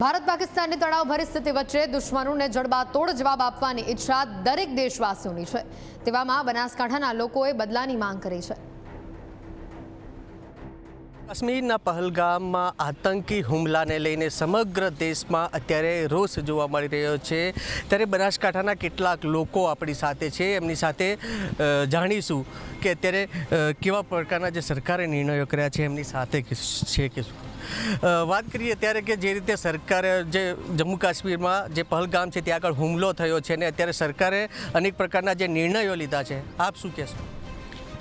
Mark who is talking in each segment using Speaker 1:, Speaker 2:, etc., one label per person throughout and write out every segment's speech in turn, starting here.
Speaker 1: ભારત પાકિસ્તાનની તણાવભરી સ્થિતિ વચ્ચે દુશ્મનોને જડબાતોડ જવાબ આપવાની ઈચ્છા દરેક દેશવાસીઓની છે। તેવામાં બનાસકાંઠાના લોકોએ બદલાની માંગ કરી છે।
Speaker 2: કાશ્મીરના પહલગામમાં આતંકી હુમલાને લઈને સમગ્ર દેશમાં અત્યારે રોષ જોવા મળી રહ્યો છે। ત્યારે બનાસકાંઠાના કેટલાક લોકો આપણી સાથે છે, એમની સાથે જાણીશું કે અત્યારે કેવા પ્રકારના જે સરકારે નિર્ણયો કર્યા છે એમની સાથે છે કે શું। વાત કરીએ ત્યારે કે જે રીતે સરકારે જે જમ્મુ કાશ્મીરમાં જે પહલગામ છે ત્યાં આગળ હુમલો થયો છે ને અત્યારે સરકારે અનેક પ્રકારના જે નિર્ણયો લીધા છે, આપ શું કહેશો?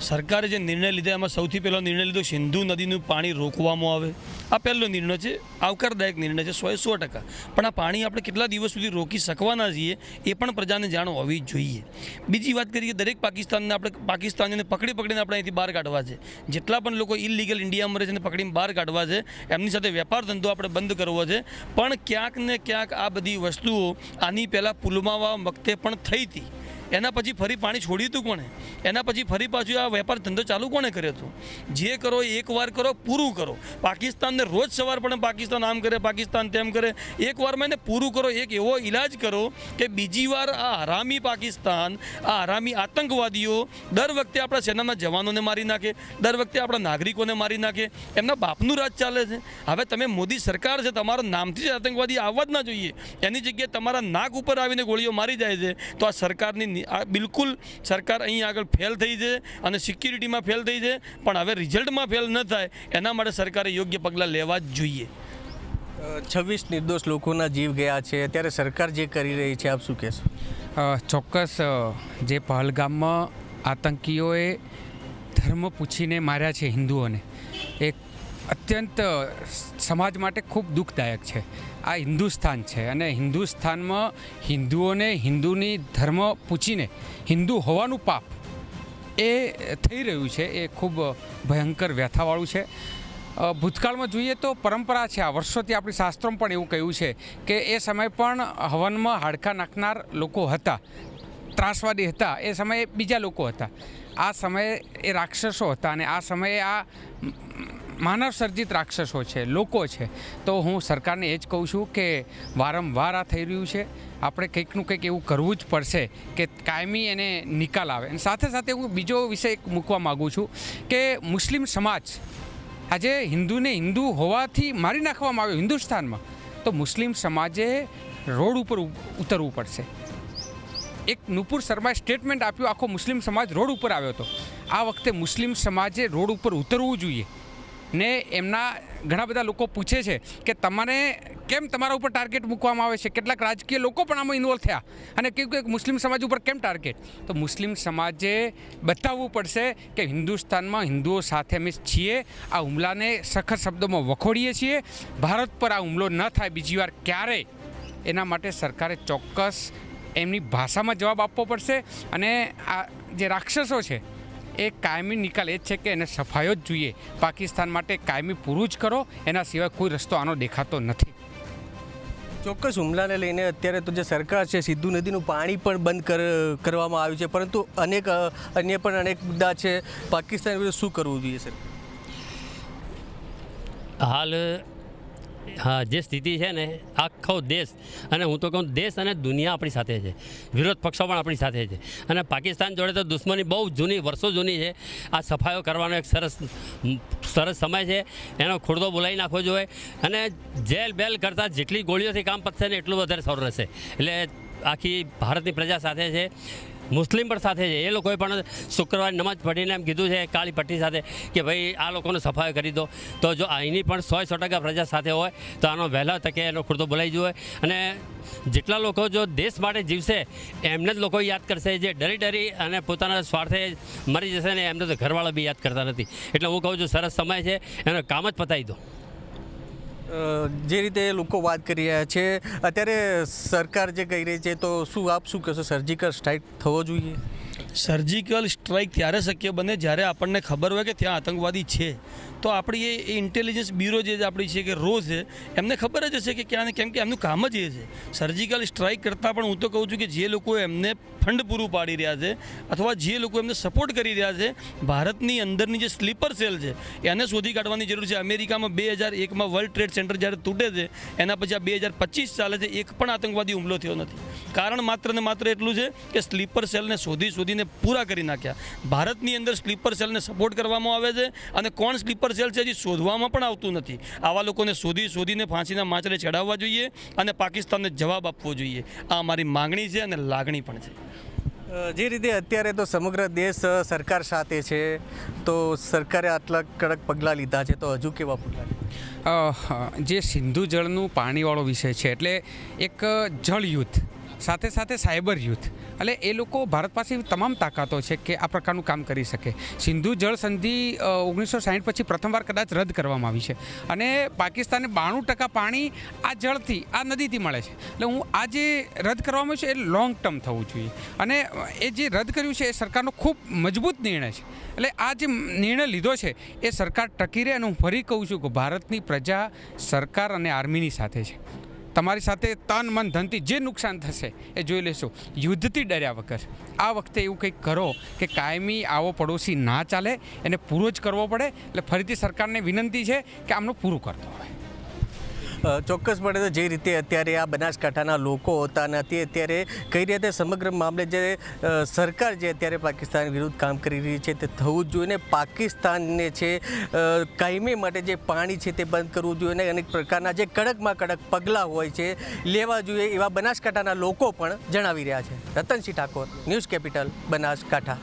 Speaker 3: સરકારે જે નિર્ણય લીધા એમાં સૌથી પહેલો નિર્ણય લીધો સિંધુ નદીનું પાણી રોકવામાં આવે। આ પહેલો નિર્ણય છે, આવકારદાયક નિર્ણય છે 100%। પણ આ પાણી આપણે કેટલા દિવસ સુધી રોકી શકવાના છીએ એ પણ પ્રજાને જાણ હોવી જોઈએ। બીજી વાત કરીએ, દરેક પાકિસ્તાનીને પકડીને આપણે અહીંથી બહાર કાઢવા છે। જેટલા પણ લોકો ઇલીગલ ઇન્ડિયામાં રહે છે એને પકડીને બહાર કાઢવા છે, એમની સાથે વેપાર ધંધો આપણે બંધ કરવો છે। પણ ક્યાંક ને ક્યાંક આ બધી વસ્તુઓ આની પહેલાં પુલવામા વખતે પણ થઈ હતી। એના પછી ફરી પાણી છોડ્યું હતું કોણે? એના પછી ફરી પાછું આ વેપાર ધંધો ચાલુ કોણે કર્યો હતો? જે કરો એકવાર કરો, પૂરું કરો। પાકિસ્તાનને રોજ સવાર પણ પાકિસ્તાન આમ કરે, પાકિસ્તાન તેમ કરે, એકવારમાં એને પૂરું કરો। એક એવો ઇલાજ કરો કે બીજી વાર આ હરામી પાકિસ્તાન, આ હરામી આતંકવાદીઓ દર વખતે આપણા સેનાના જવાનોને મારી નાખે, દર વખતે આપણા નાગરિકોને મારી નાખે, એમના બાપનું રાજ ચાલે છે। હવે તમે મોદી સરકાર છે, તમારા નામથી જ આતંકવાદી આવવા જ ના જોઈએ, એની જગ્યાએ તમારા નાક ઉપર આવીને ગોળીઓ મારી જાય છે। તો આ સરકારની બિલકુલ સરકાર અહીં આગળ ફેલ થઈ છે અને સિક્યુરિટીમાં ફેલ થઈ છે, પણ હવે રિઝલ્ટમાં ફેલ ન થાય એના માટે સરકારે યોગ્ય પગલાં લેવા જ જોઈએ।
Speaker 2: 26 નિર્દોષ લોકોના જીવ ગયા છે, અત્યારે સરકાર જે કરી રહી છે, આપ શું કહેશો?
Speaker 4: ચોક્કસ જે પહલગામમાં આતંકીઓએ ધર્મ પૂછીને માર્યા છે હિન્દુઓને, એક અત્યંત સમાજ માટે ખૂબ દુઃખદાયક છે। આ હિન્દુસ્તાન છે અને હિન્દુસ્તાનમાં હિન્દુઓને હિન્દુની ધર્મ પૂછીને હિન્દુ હોવાનું પાપ એ થઈ રહ્યું છે, એ ખૂબ ભયંકર વ્યથાવાળું છે। ભૂતકાળમાં જોઈએ તો પરંપરા છે, આ વર્ષોથી આપણી શાસ્ત્રોમાં પણ એવું કહ્યું છે કે એ સમયે પણ હવનમાં હાડકાં નાખનાર લોકો હતા, ત્રાસવાદી હતા, એ સમયે બીજા લોકો હતા, આ સમયે એ રાક્ષસો હતા અને આ સમયે આ માનવ સર્જિત રાક્ષસો છે, લોકો છે। તો હું સરકારને એ જ કહું છું કે વારંવાર આ થઈ રહ્યું છે, આપણે કંઈકનું કંઈક એવું કરવું જ પડશે કે કાયમી એને નિકાલ આવે। અને સાથે સાથે હું બીજો વિષય એક મૂકવા માગું છું કે મુસ્લિમ સમાજ આજે હિન્દુને હિન્દુ હોવાથી મારી નાખવામાં આવ્યો હિન્દુસ્તાનમાં, તો મુસ્લિમ સમાજે રોડ ઉપર ઉતરવું પડશે। એક નુપુર શર્માએ સ્ટેટમેન્ટ આપ્યું, આખો મુસ્લિમ સમાજ રોડ ઉપર આવ્યો હતો। આ વખતે મુસ્લિમ સમાજે રોડ ઉપર ઉતરવું જોઈએ ને એમના ઘણા બધા લોકો પૂછે છે કે તમારે કેમ તમારા ઉપર ટાર્ગેટ મૂકવામાં આવે છે? કેટલાક રાજકીય લોકો પણ આમાં ઇન્વોલ્વ થયા અને કહ્યું કે મુસ્લિમ સમાજ ઉપર કેમ ટાર્ગેટ? તો મુસ્લિમ સમાજે બતાવવું પડશે કે હિન્દુસ્તાનમાં હિન્દુઓ સાથે અમે છીએ, આ હુમલાને સખત શબ્દોમાં વખોડીએ છીએ, ભારત પર આ હુમલો ન થાય બીજી વાર ક્યારેય, એના માટે સરકારે ચોક્કસ એમની ભાષામાં જવાબ આપવો પડશે। અને આ જે રાક્ષસો છે એ કાયમી નિકાલ એ જ છે કે એને સફાયો જ જોઈએ। પાકિસ્તાન માટે કાયમી પૂરું જ કરો, એના સિવાય કોઈ રસ્તો આનો દેખાતો નથી।
Speaker 2: ચોક્કસ હુમલાને લઈને અત્યારે તો જે સરકાર છે, સિંધુ નદીનું પાણી પણ બંધ કરવામાં આવ્યું છે, પરંતુ અન્ય પણ અનેક મુદ્દા છે। પાકિસ્તાન વિરુદ્ધ શું કરવું જોઈએ સર?
Speaker 5: હાલ હા જે સ્થિતિ છે ને, આખો દેશ અને હું તો કહું દેશ અને દુનિયા આપણી સાથે છે, વિરોધ પક્ષો પણ આપણી સાથે છે અને પાકિસ્તાન જોડે તો દુશ્મની બહુ જૂની, વર્ષો જૂની છે। આ સફાયો કરવાનો એક સરસ સમય છે, એનો ખુરદો બોલાવી નાખવો જોઈએ અને જેલ બેલ કરતાં જેટલી ગોળીઓથી કામ પતશે ને એટલું વધારે સારું રહેશે। એટલે આખી ભારતની પ્રજા સાથે છે, મુસ્લિમ પણ સાથે છે। એ લોકોએ પણ શુક્રવારે નમાજ પઢીને એમ કીધું છે કાળી પટ્ટી સાથે કે ભાઈ આ લોકોનો સફાયો કરી દો। તો જો અહીંની પણ 100% પ્રજા સાથે હોય તો આનો વહેલા તકે એનો ખુરદો બોલાવી જોઈએ અને જેટલા લોકો જો દેશ માટે જીવશે એમને જ લોકો યાદ કરશે, જે ડરી અને પોતાના સ્વાર્થે મરી જશે ને એમને તો ઘરવાળા બી યાદ કરતા નથી। એટલે હું કહું છું સરસ સમય છે, એનો કામ જ પતાવી દો।
Speaker 2: જે રીતે લોકો વાત કરી રહ્યા છે, અત્યારે સરકાર જે કહી રહી છે, તો શું આપ શું કહેશો? સર્જિકલ સ્ટ્રાઇક થવો જોઈએ?
Speaker 3: સર્જિકલ સ્ટ્રાઇક ત્યારે શક્ય બને જ્યારે આપણને ખબર હોય કે ત્યાં આતંકવાદી છે. તો આપણી એ ઇન્ટેલિજન્સ બ્યુરો જે આપણી છે કે રો છે એમને ખબર જ હશે કે ક્યાં, કેમ કે એમનું કામ જ એ છે. સર્જિકલ સ્ટ્રાઇક કરતાં પણ હું તો કહું છું કે જે લોકો એમને ફંડ પૂરું પાડી રહ્યા છે અથવા જે લોકો એમને સપોર્ટ કરી રહ્યા છે, ભારતની અંદરની જે સ્લીપર સેલ છે એને શોધી કાઢવાની જરૂર છે. અમેરિકામાં 2001માં વર્લ્ડ ટ્રેડ સેન્ટર જ્યારે તૂટે છે એના પછી આ 2025 ચાલે છે, એક પણ આતંકવાદી હુમલો થયો નથી. કારણ માત્ર ને માત્ર એટલું છે કે સ્લીપર સેલને શોધીને પૂરા કરી નાખ્યા. ભારતની અંદર સ્લીપર સેલને સપોર્ટ કરવામાં આવે છે અને કોણ સ્લીપર સેલ છે હજી શોધવામાં પણ આવતું નથી. આવા લોકોને શોધીને ફાંસીના માંચડે ચડાવવા જોઈએ અને પાકિસ્તાનને જવાબ આપવો જોઈએ. આ અમારી માંગણી છે અને લાગણી પણ છે.
Speaker 2: જે રીતે અત્યારે તો સમગ્ર દેશ સરકાર સાથે છે, તો સરકારે આટલા કડક પગલાં લીધા છે, તો હજુ કેવા પગલાં?
Speaker 4: જે સિંધુ જળનું પાણીવાળો વિષય છે એટલે એક જળ યુદ્ધ સાથે સાથે સાયબર યુદ્ધ, એટલે એ લોકો ભારત પાસે તમામ તાકાતો છે કે આ પ્રકારનું કામ કરી શકે. સિંધુ જળ સંધિ 1960 પછી પ્રથમવાર કદાચ રદ કરવામાં આવી છે અને પાકિસ્તાને 92% પાણી આ જળથી, આ નદીથી મળે છે. એટલે હું આ જે રદ કરવામાં છે એ લોંગ ટર્મ થવું જોઈએ અને એ જે રદ કર્યું છે એ સરકારનો ખૂબ મજબૂત નિર્ણય છે. એટલે આ જે નિર્ણય લીધો છે એ સરકાર ટકી રહે. અને હું ફરી કહું છું કે ભારતની પ્રજા સરકાર અને આર્મીની સાથે છે. તમારી સાથે તન મન ધનથી જે નુકસાન થશે એ જોઈ લેશો. યુદ્ધથી ડર્યા વગર આ વખતે એવું કંઈક કરો કે કાયમી આવો પડોશી ના ચાલે, એને પૂરો જ કરવો પડે. એટલે ફરીથી સરકારને વિનંતી છે કે આમનું પૂરું કરતો હોય.
Speaker 2: ચોક્કસપણે તો જે રીતે અત્યારે આ બનાસકાંઠાના લોકો હોતા નથી, અત્યારે કઈ રીતે સમગ્ર મામલે જે સરકાર જે અત્યારે પાકિસ્તાન વિરુદ્ધ કામ કરી રહી છે તે થવું જ જોઈએ ને પાકિસ્તાનને છે કાયમી માટે જે પાણી છે તે બંધ કરવું જોઈએ ને અનેક પ્રકારના જે કડકમાં કડક પગલાં હોય છે લેવા જોઈએ, એવા બનાસકાંઠાના લોકો પણ જણાવી રહ્યા છે. Ratansinh Thakor, news capital, Banaskantha.